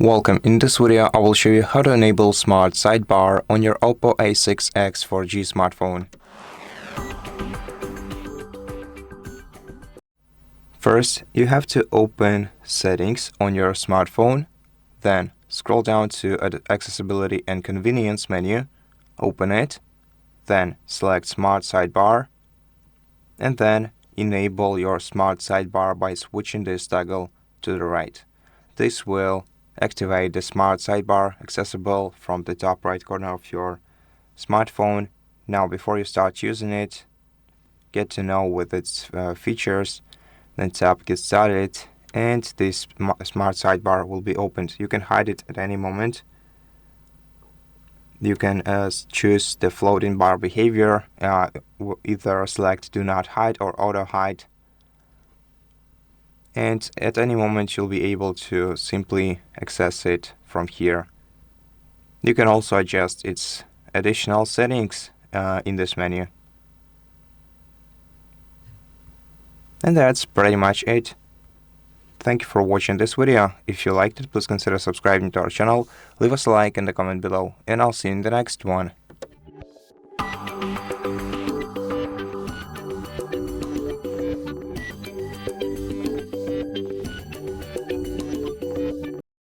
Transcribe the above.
Welcome. In this video, I will show you how to enable Smart Sidebar on your OPPO A6x 4G smartphone. First, you have to open Settings on your smartphone, then scroll down to Accessibility and Convenience menu, open it, then select Smart Sidebar, and then enable your Smart Sidebar by switching this toggle to the right. This will activate the Smart Sidebar accessible from the top right corner of your smartphone. Now, before you start using it, get to know with its features, then tap Get Started, and this Smart Sidebar will be opened. You can hide it at any moment. You can choose the floating bar behavior, either select Do Not Hide or Auto Hide. And at any moment you'll be able to simply access it from here. You can also adjust its additional settings in this menu. And that's pretty much it. Thank you for watching this video. If you liked it, please consider subscribing to our channel, leave us a like in the comment below, and I'll see you in the next one.